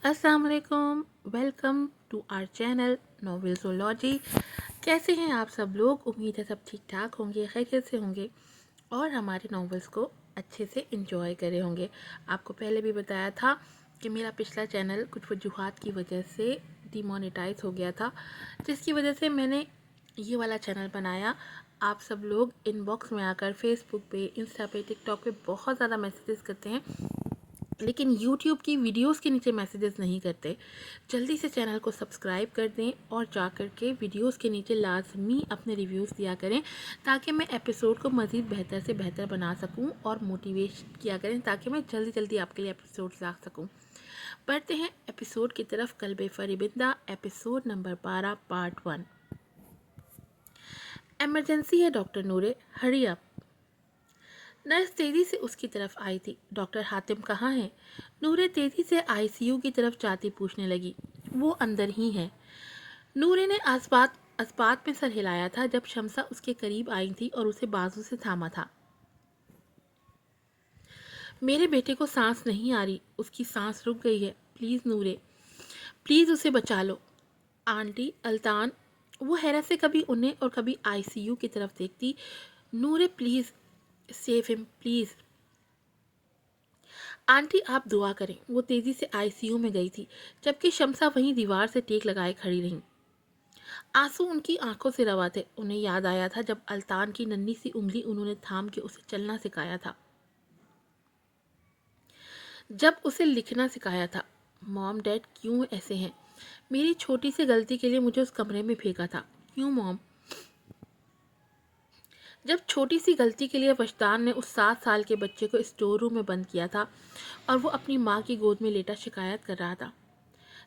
अस्सलाम वालेकुम। Welcome to our channel novelsology. कैसे हैं आप सब लोग? उम्मीद है सब ठीक ठाक होंगे, खैरियत से होंगे और हमारे नॉवेल्स को अच्छे से एंजॉय करे होंगे। आपको पहले भी बताया था कि मेरा पिछला चैनल कुछ वजूहात की वजह से डिमोनेटाइज हो गया था, जिसकी वजह से मैंने ये वाला चैनल बनाया। आप सब लोग इनबॉक्स में आकर फेसबुक पे, इंस्टा पे, टिकटॉक पे बहुत ज़्यादा मैसेजेस करते हैं, लेकिन यूट्यूब की वीडियोस के नीचे मैसेजेस नहीं करते। जल्दी से चैनल को सब्सक्राइब कर दें और जा कर के वीडियोस के नीचे लाजमी अपने रिव्यूज़ दिया करें, ताकि मैं एपिसोड को मज़ीद बेहतर से बेहतर बना सकूं और मोटिवेट किया करें, ताकि मैं जल्दी जल्दी आपके लिए एपिसोड्स ला सकूं। बढ़ते हैं एपिसोड की तरफ। कल्बे फरिबिंदा, एपिसोड नंबर 12, पार्ट 1। एमरजेंसी है doctor Noore, hurry up. Nurse तेजी से उसकी तरफ आई थी। डॉक्टर हातिम कहाँ है? नूरे तेजी से आईसीयू की तरफ जाती पूछने लगी। वो अंदर ही है। नूरे ने अस्पात में सर हिलाया था जब शमसा उसके करीब आई थी और उसे बाजू से थामा था। मेरे बेटे को सांस नहीं आ रही, उसकी सांस रुक गई है। प्लीज़ नूरे, प्लीज़ उसे बचा लो। आंटी, अल्तान। वो हैरत से कभी उन्हें और कभी आईसीयू की तरफ देखती। Noore, please save him, please. Aunty, आप दुआ करें। वो तेजी से आईसीयू में गई थी, जबकि शमसा वहीं दीवार से टेक लगाए खड़ी रहीं। आंसू उनकी आंखों से रवा थे। उन्हें याद आया था जब अल्तान की नन्ही सी उंगली उन्होंने थाम के उसे चलना सिखाया था, जब उसे लिखना सिखाया था। मॉम, डैड क्यों ऐसे हैं? मेरी छोटी सी गलती के लिए मुझे उस कमरे में फेंका था। क्यों मॉम? जब छोटी सी गलती के लिए वजदान ने उस 7 साल के बच्चे को स्टोर रूम में बंद किया था और वो अपनी माँ की गोद में लेटा शिकायत कर रहा था।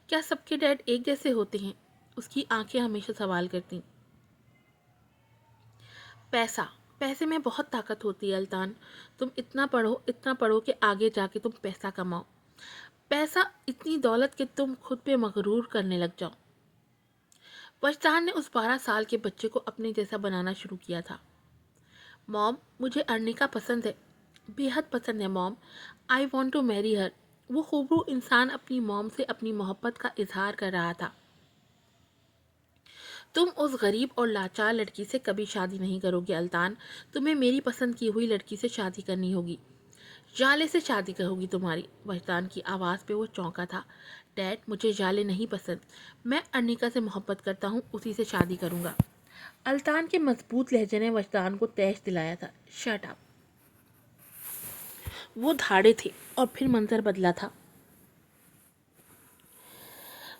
क्या सबके डैड एक जैसे होते हैं? उसकी आंखें हमेशा सवाल करती। पैसा, पैसे में बहुत ताकत होती है अल्तान। तुम इतना पढ़ो कि आगे जाके तुम पैसा कमाओ। पैसा, इतनी दौलत कि तुम खुद पे मगरूर करने लग जाओ। वजदान ने उस 12 साल के बच्चे को अपने जैसा बनाना शुरू किया था। मॉम, मुझे अर्निका पसंद है, बेहद पसंद है mom. I want to marry her. वो खूबरू इंसान अपनी मॉम से अपनी मोहब्बत का इजहार कर रहा था। तुम उस गरीब और लाचार लड़की से कभी शादी नहीं करोगे अल्तान। तुम्हें मेरी पसंद की हुई लड़की से शादी करनी होगी। जाले से शादी करोगी तुम्हारी। वजदान की आवाज़ पे वो चौंका था। डैड, मुझे जाले नहीं पसंद। मैं अर्निका से मोहब्बत करता हूँ, उसी से शादी करूँगा। अल्तान के मजबूत लहजे ने वजदान को तैश दिलाया था। Shut up. वो धाड़े थे और फिर मंजर बदला था।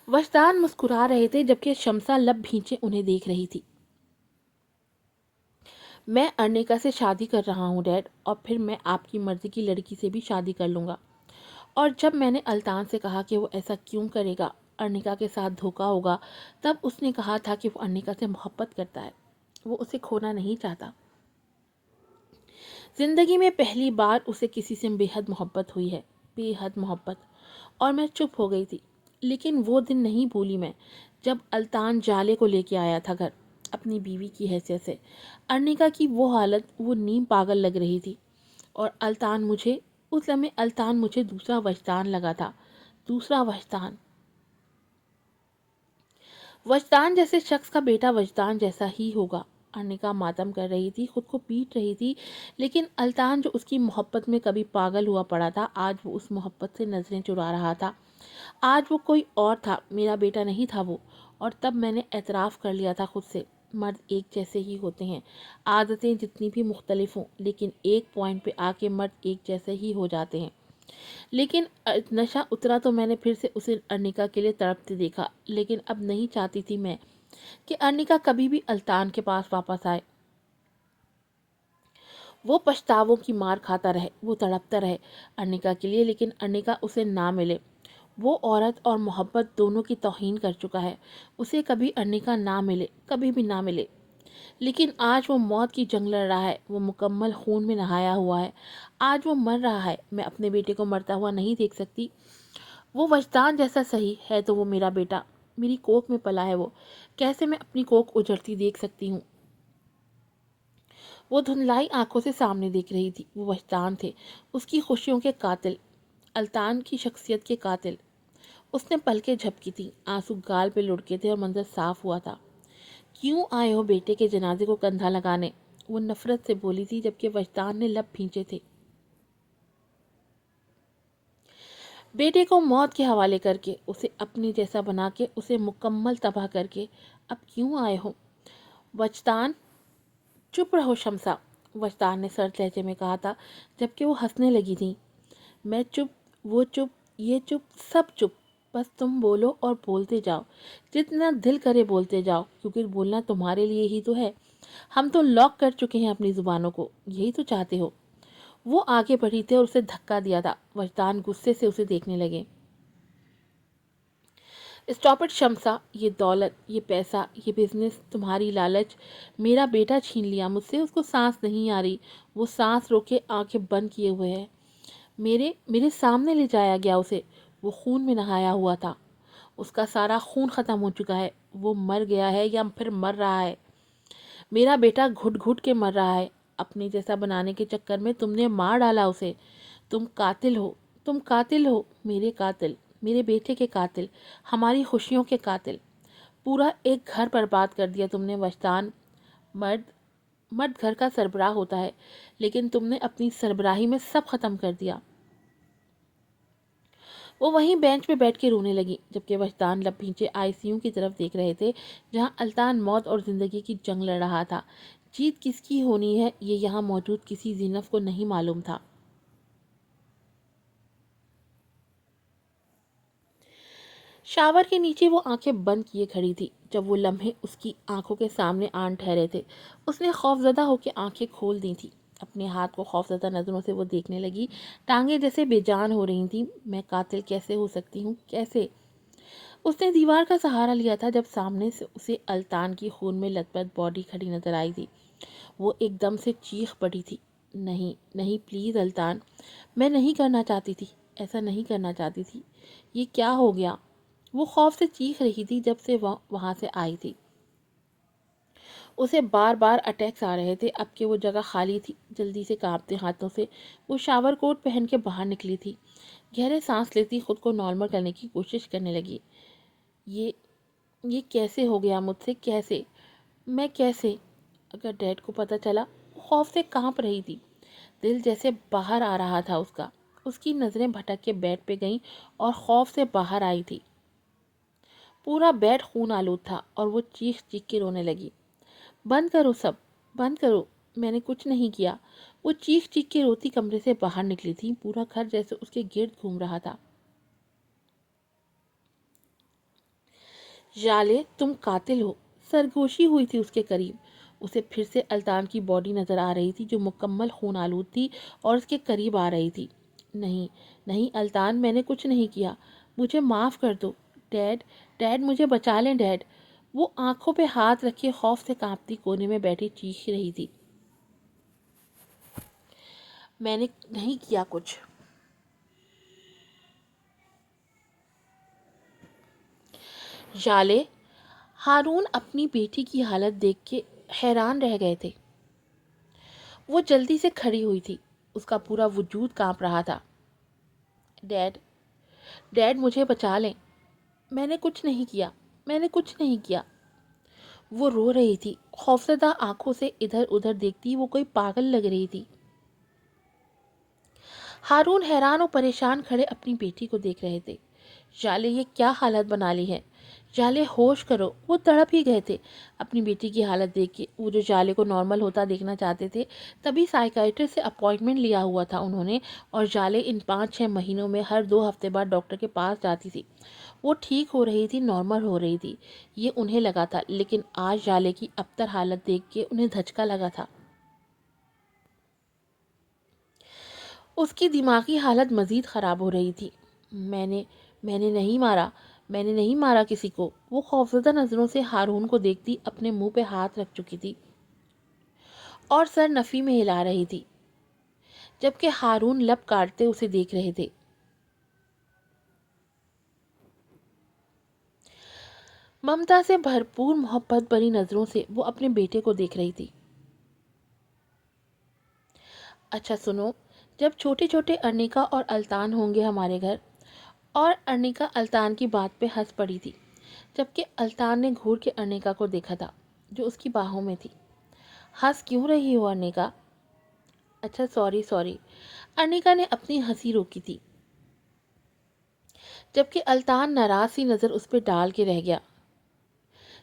वजदान मुस्कुरा रहे थे, जबकि शमसा लब भींचे उन्हें देख रही थी। मैं अर्निका से शादी कर रहा हूँ डैड, और फिर मैं आपकी मर्जी की लड़की से भी शादी कर लूँगा। और जब मैंने अल्तान से कहा कि वो ऐसा क्यों करेगा, अर्निका के साथ धोखा होगा, तब उसने कहा था कि वो अर्निका से मोहब्बत करता है, वो उसे खोना नहीं चाहता। ज़िंदगी में पहली बार उसे किसी से बेहद मोहब्बत हुई है, बेहद मोहब्बत। और मैं चुप हो गई थी। लेकिन वो दिन नहीं भूली मैं, जब अल्तान जाले को लेके आया था घर, अपनी बीवी की हैसियत से। अर्निका की वो हालत, वो नीम पागल लग रही थी। और अल्तान मुझे, उस लम्हे अल्तान मुझे दूसरा वजदान लगा था। दूसरा वजदान। वजदान जैसे शख्स का बेटा वजदान जैसा ही होगा। अर्निका मातम कर रही थी, खुद को पीट रही थी। लेकिन अल्तान जो उसकी मोहब्बत में कभी पागल हुआ पड़ा था, आज वो उस मोहब्बत से नज़रें चुरा रहा था। आज वो कोई और था, मेरा बेटा नहीं था वो। और तब मैंने एतराफ़ कर लिया था खुद से, मर्द एक जैसे ही होते हैं। आदतें जितनी भी मुख्तलिफ हों, लेकिन एक पॉइंट पे आके मर्द एक जैसे ही हो जाते हैं। लेकिन नशा उतरा तो मैंने फिर से उसे अर्निका के लिए तड़पते देखा। लेकिन अब नहीं चाहती थी मैं कि अर्निका कभी भी अल्तान के पास वापस आए। वो पछतावों की मार खाता रहे, वो तड़पता रहे अर्निका के लिए, लेकिन अर्निका उसे ना मिले। वो औरत और मोहब्बत दोनों की तौहीन कर चुका है। उसे कभी अर्निका ना मिले, कभी भी ना मिले। लेकिन आज वो मौत की जंग लड़ रहा है, वो मुकम्मल खून में नहाया हुआ है। आज वो मर रहा है, मैं अपने बेटे को मरता हुआ नहीं देख सकती। वो वजदान जैसा सही है तो वो मेरा बेटा, मेरी कोख में पला है वो। कैसे मैं अपनी कोख उजड़ती देख सकती हूँ? वो धुंधलाई आंखों से सामने देख रही थी। वो वजदान थे, उसकी खुशियों के कातिल, अल्तान की शख्सियत के कातिल। اس نے پلکیں جھپکی تھی، آنسو گال پہ لڑکے تھے اور منظر صاف ہوا تھا۔ کیوں آئے ہو بیٹے کے جنازے کو کندھا لگانے؟ وہ نفرت سے بولی تھی، جبکہ وجدان نے لب بھینچے تھے۔ بیٹے کو موت کے حوالے کر کے، اسے اپنے جیسا بنا کے، اسے مکمل تباہ کر کے اب کیوں آئے ہو؟ وجدان، چپ رہو شمسا، وجدان نے سرد لہجے میں کہا تھا، جبکہ وہ ہنسنے لگی تھی۔ میں چپ، وہ چپ، یہ چپ، سب چپ، بس تم بولو اور بولتے جاؤ، جتنا دل کرے بولتے جاؤ، کیونکہ بولنا تمہارے لیے ہی تو ہے۔ ہم تو لاک کر چکے ہیں اپنی زبانوں کو، یہی تو چاہتے ہو۔ وہ آگے بڑھی تھی اور اسے دھکا دیا تھا۔ وجدان غصے سے اسے دیکھنے لگے۔ اسٹاپ اٹ شمسا، یہ دولت، یہ پیسہ، یہ بزنس، تمہاری لالچ، میرا بیٹا چھین لیا مجھ سے، اس کو سانس نہیں آ رہی، وہ سانس روکے آنکھیں بند کیے ہوئے ہے، میرے سامنے لے جایا گیا اسے، وہ خون میں نہایا ہوا تھا، اس کا سارا خون ختم ہو چکا ہے، وہ مر گیا ہے یا پھر مر رہا ہے، میرا بیٹا گھٹ گھٹ کے مر رہا ہے، اپنے جیسا بنانے کے چکر میں تم نے مار ڈالا اسے، تم قاتل ہو، تم قاتل ہو، میرے قاتل، میرے بیٹے کے قاتل، ہماری خوشیوں کے قاتل، پورا ایک گھر برباد کر دیا تم نے وجدان۔ مرد گھر کا سربراہ ہوتا ہے، لیکن تم نے اپنی سربراہی میں سب ختم کر دیا۔ وہ وہیں بینچ پہ بیٹھ کے رونے لگی، جبکہ وجدان لب بھینچے آئی سی یو کی طرف دیکھ رہے تھے، جہاں الطان موت اور زندگی کی جنگ لڑ رہا تھا۔ جیت کس کی ہونی ہے، یہ یہاں موجود کسی زینف کو نہیں معلوم تھا۔ شاور کے نیچے وہ آنکھیں بند کیے کھڑی تھی۔ جب وہ لمحے اس کی آنکھوں کے سامنے آن ٹھہرے تھے، اس نے خوفزدہ ہو کے آنکھیں کھول دی تھی۔ اپنے ہاتھ کو خوفزدہ نظروں سے وہ دیکھنے لگی، ٹانگیں جیسے بے جان ہو رہی تھیں۔ میں قاتل کیسے ہو سکتی ہوں، کیسے؟ اس نے دیوار کا سہارا لیا تھا جب سامنے سے اسے الطان کی خون میں لت پت باڈی کھڑی نظر آئی تھی۔ وہ ایک دم سے چیخ پڑی تھی، نہیں نہیں پلیز الطان، میں نہیں کرنا چاہتی تھی، ایسا نہیں کرنا چاہتی تھی، یہ کیا ہو گیا؟ وہ خوف سے چیخ رہی تھی جب سے وہاں سے آئی تھی۔ اسے بار بار اٹیکس آ رہے تھے، اب کہ وہ جگہ خالی تھی۔ جلدی سے کانپتے ہاتھوں سے وہ شاور کوٹ پہن کے باہر نکلی تھی۔ گہرے سانس لیتی خود کو نارمل کرنے کی کوشش کرنے لگی۔ یہ کیسے ہو گیا مجھ سے، کیسے؟ میں کیسے؟ اگر ڈیڈ کو پتہ چلا؟ خوف سے کانپ رہی تھی، دل جیسے باہر آ رہا تھا اس کا۔ اس کی نظریں بھٹک کے بیڈ پہ گئیں اور خوف سے باہر آئی تھی۔ پورا بیڈ خون آلود تھا اور وہ چیخ چیخ کے رونے لگی۔ بند کرو سب، بند کرو، میں نے کچھ نہیں کیا۔ وہ چیخ چیخ کے روتی کمرے سے باہر نکلی تھی، پورا گھر جیسے اس کے گرد گھوم رہا تھا۔ ژالے، تم قاتل ہو، سرگوشی ہوئی تھی اس کے قریب۔ اسے پھر سے الطان کی باڈی نظر آ رہی تھی جو مکمل خون آلود تھی اور اس کے قریب آ رہی تھی۔ نہیں نہیں الطان، میں نے کچھ نہیں کیا، مجھے معاف کر دو۔ ڈیڈ، ڈیڈ مجھے بچا لیں ڈیڈ۔ وہ آنکھوں پہ ہاتھ رکھے خوف سے کانپتی کونے میں بیٹھی چیخ رہی تھی۔ میں نے نہیں کیا کچھ۔ ژالے، ہارون اپنی بیٹی کی حالت دیکھ کے حیران رہ گئے تھے۔ وہ جلدی سے کھڑی ہوئی تھی، اس کا پورا وجود کانپ رہا تھا۔ ڈیڈ، ڈیڈ مجھے بچا لیں، میں نے کچھ نہیں کیا، میں نے کچھ نہیں کیا۔ وہ رو رہی تھی، خوفزدہ آنکھوں سے ادھر ادھر دیکھتی وہ کوئی پاگل لگ رہی تھی۔ ہارون حیران و پریشان کھڑے اپنی بیٹی کو دیکھ رہے تھے۔ ژالے، یہ کیا حالت بنا لی ہے؟ ژالے ہوش کرو۔ وہ تڑپ ہی گئے تھے اپنی بیٹی کی حالت دیکھ کے۔ وہ جو ژالے کو نارمل ہوتا دیکھنا چاہتے تھے، تبھی سائیکائٹرسٹ سے اپوائنٹمنٹ لیا ہوا تھا انہوں نے، اور ژالے ان 5-6 مہینوں میں ہر 2 ہفتے بعد ڈاکٹر کے پاس جاتی تھی۔ وہ ٹھیک ہو رہی تھی، نارمل ہو رہی تھی، یہ انہیں لگا تھا، لیکن آج ژالے کی ابتر حالت دیکھ کے انہیں دھچکا لگا تھا۔ اس کی دماغی حالت مزید خراب ہو رہی تھی۔ میں نے نہیں مارا، میں نے نہیں مارا کسی کو۔ وہ خوفزدہ نظروں سے ہارون کو دیکھتی اپنے منہ پہ ہاتھ رکھ چکی تھی اور سر نفی میں ہلا رہی تھی، جبکہ ہارون لب کاٹتے اسے دیکھ رہے تھے۔ ممتا سے بھرپور محبت بھری نظروں سے وہ اپنے بیٹے کو دیکھ رہی تھی۔ اچھا سنو، جب چھوٹے چھوٹے ارنیکا اور الطان ہوں گے ہمارے گھر، और अर्निका अल्तान की बात पे हंस पड़ी थी, जबकि अल्तान ने घूर के अर्निका को देखा था जो उसकी बाहों में थी। हंस क्यों रही हो अर्निका? अच्छा सॉरी सॉरी। अर्निका ने अपनी हंसी रोकी थी, जबकि अल्तान नाराज सी नज़र उस पर डाल के रह गया।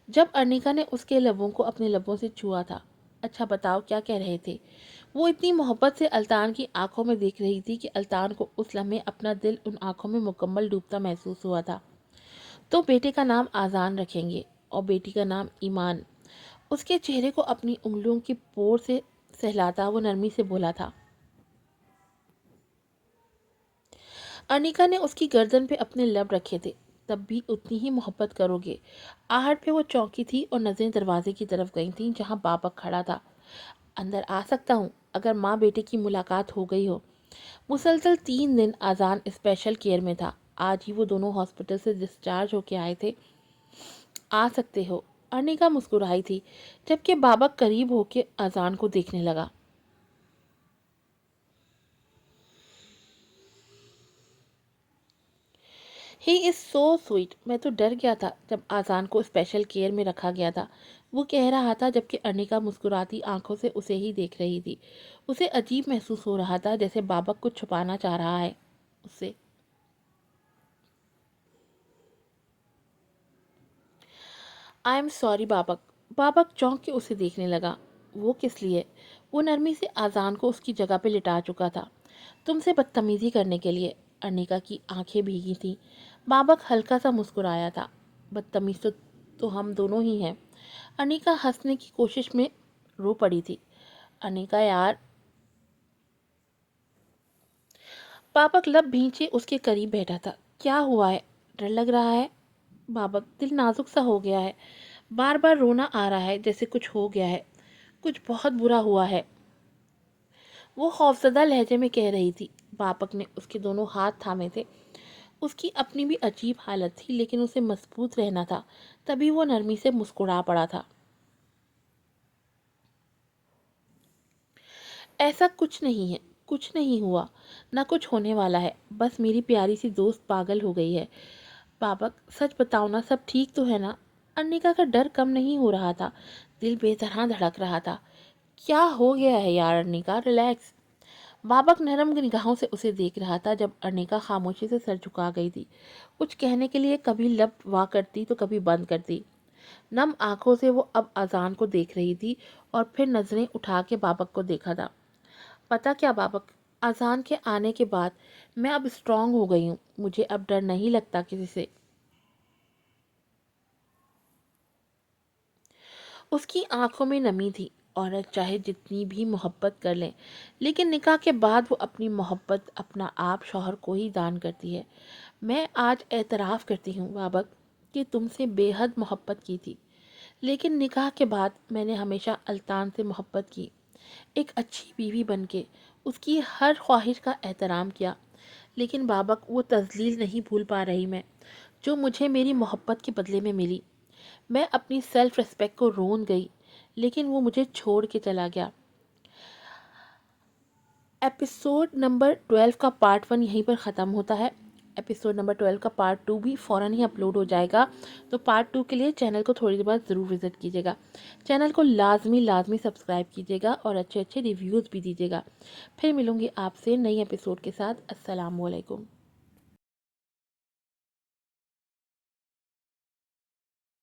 जब अर्निका ने उसके लबों को अपने लबों से छुआ था। अच्छा बताओ क्या कह रहे थे? वो इतनी मोहब्बत से अल्तान की आंखों में देख रही थी कि अल्तान को उस लम्हे अपना दिल उन आंखों में मुकम्मल डूबता महसूस हुआ था। तो बेटे का नाम आज़ान रखेंगे और बेटी का नाम ईमान। उसके चेहरे को अपनी उंगलियों की पोर से सहलाता वो नरमी से बोला था। अनिका ने उसकी गर्दन पे अपने लब रखे थे। तब भी उतनी ही मोहब्बत करोगे? आहट पे वो चौंकी थी और नजरें दरवाजे की तरफ गई थीं जहां बाबक खड़ा था। अंदर आ सकता हूँ अगर माँ बेटे की मुलाकात हो गई हो। मुसलसल 3 दिन आज़ान स्पेशल केयर में था। आज ही वो दोनों हॉस्पिटल से डिस्चार्ज होके आए थे। आ सकते हो। अनिका मुस्कुराई थी, जबकि बाबक करीब होके आज़ान को देखने लगा। He is so sweet. मैं तो डर गया था जब आज़ान को स्पेशल केयर में रखा गया था, वो कह रहा था, जबकि अर्निका मुस्कुराती आंखों से उसे ही देख रही थी। उसे अजीब महसूस हो रहा था, जैसे बाबक कुछ छुपाना चाह रहा है उससे। I am sorry बाबक। बाबक चौंक के उसे देखने लगा। वो किस लिए? वो नरमी से आज़ान को उसकी जगह पे लिटा चुका था। तुमसे बदतमीज़ी करने के लिए। अर्निका की आंखें भीगी थीं। बाबक हल्का सा मुस्कुराया था। बदतमीज़ तो हम दोनों ही हैं। अनिका हंसने की कोशिश में रो पड़ी थी। अनिका यार। बाबक लब भींचे उसके करीब बैठा था। क्या हुआ है? डर लग रहा है? बाबक दिल नाजुक सा हो गया है। बार बार रोना आ रहा है, जैसे कुछ हो गया है, कुछ बहुत बुरा हुआ है, वो खौफजदा लहजे में कह रही थी। बाबक ने उसके दोनों हाथ थामे थे। उसकी अपनी भी अजीब हालत थी, लेकिन उसे मजबूत रहना था। तभी वो नरमी से मुस्कुरा पड़ा था। ऐसा कुछ नहीं है, कुछ नहीं हुआ, ना कुछ होने वाला है। बस मेरी प्यारी सी दोस्त पागल हो गई है। बाबक सच बताओ ना, सब ठीक तो है ना? अन्निका का डर कम नहीं हो रहा था। दिल बेतरह धड़क रहा था। क्या हो गया है यार अर्निका? रिलैक्स। बाबक नरम निगाहों से उसे देख रहा था। जब अर्निका खामोशी से सर झुका गई थी, कुछ कहने के लिए कभी लब वाह करती तो कभी बंद करती। नम आंखों से वो अब अजान को देख रही थी और फिर नजरें उठा के बाबक को देखा था। पता क्या बाबक, अजान के आने के बाद मैं अब स्ट्रांग हो गई हूँ। मुझे अब डर नहीं लगता किसी से। उसकी आंखों में नमी थी। औरत चाहे जितनी भी मोहब्बत कर ले, लेकिन निकाह के बाद वो अपनी मोहब्बत अपना आप शौहर को ही दान करती है। मैं आज एतराफ़ करती हूँ बाबक कि तुमसे बेहद मोहब्बत की थी, लेकिन निकाह के बाद मैंने हमेशा अल्तान से मोहब्बत की। एक अच्छी बीवी बन के उसकी हर ख्वाहिश का एहतराम किया। लेकिन बाबक वो तज़लील नहीं भूल पा रही मैं, जो मुझे मेरी मोहब्बत के बदले में मिली। मैं अपनी सेल्फ रिस्पेक्ट को रोन गई, लेकिन वो मुझे छोड़ के चला गया। एपिसोड नंबर 12 का पार्ट 1 यहीं पर ख़त्म होता है। एपिसोड नंबर 12 का पार्ट 2 भी फ़ौरन ही अपलोड हो जाएगा। तो पार्ट 2 के लिए चैनल को थोड़ी देर बाद ज़रूर विज़िट कीजिएगा। चैनल को लाजमी सब्सक्राइब कीजिएगा और अच्छे अच्छे रिव्यूज़ भी दीजिएगा। फिर मिलूँगी आपसे नई एपिसोड के साथ। अस्सलाम वालेकुम।